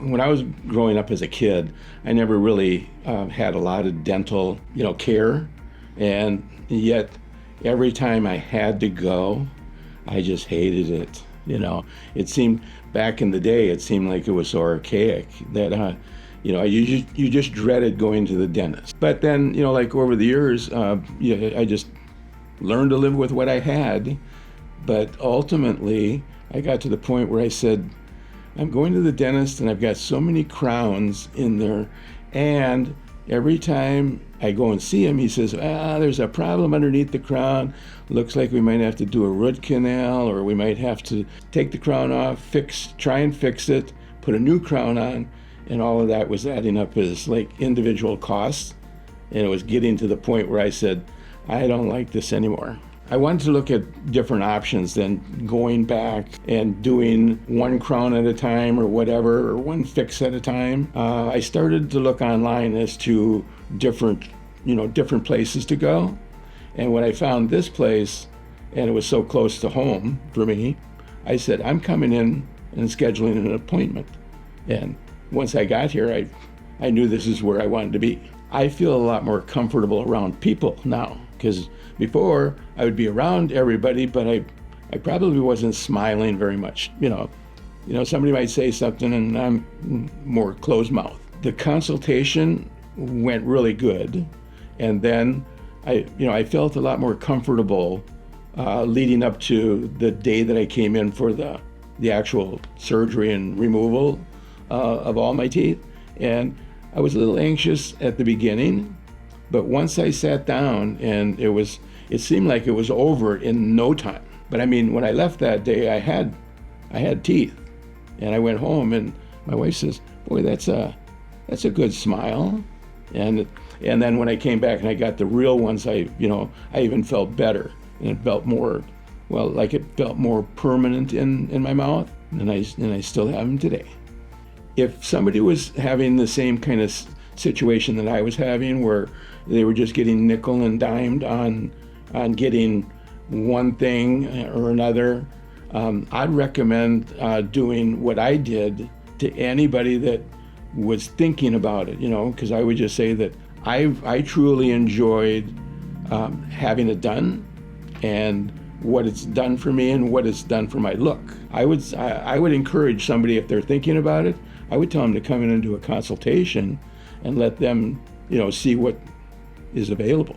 when I was growing up as a kid, I never really had a lot of dental, care. And yet every time I had to go, I just hated it. It seemed back in the day, it seemed like it was so archaic that, you just dreaded going to the dentist. But then, like over the years, I just learned to live with what I had. But ultimately, I got to the point where I said, I'm going to the dentist and I've got so many crowns in there. And every time I go and see him, he says, there's a problem underneath the crown. Looks like we might have to do a root canal, or we might have to take the crown off, try and fix it, put a new crown on. And all of that was adding up as like individual costs. And it was getting to the point where I said, I don't like this anymore. I wanted to look at different options than going back and doing one crown at a time or whatever, or one fix at a time. I started to look online as to different places to go. And when I found this place, and it was so close to home for me, I said, I'm coming in and scheduling an appointment. And once I got here, I knew this is where I wanted to be. I feel a lot more comfortable around people now, because before I would be around everybody, but I probably wasn't smiling very much. Somebody might say something and I'm more closed mouth. The consultation went really good, and then I felt a lot more comfortable leading up to the day that I came in for the actual surgery and removal of all my teeth. And I was a little anxious at the beginning, but once I sat down, and it seemed like it was over in no time. But I mean, when I left that day, I had teeth, and I went home, and my wife says, "Boy, that's a good smile." And then when I came back and I got the real ones, I even felt better, and it felt more, like it felt more permanent in my mouth, and I still have them today. If somebody was having the same kind of situation that I was having, where they were just getting nickel and dimed on getting one thing or another, I'd recommend doing what I did to anybody that was thinking about it, because I would just say that I truly enjoyed having it done, and what it's done for me and what it's done for my look. I would encourage somebody, if they're thinking about it, I would tell them to come in and do a consultation and let them, see what is available.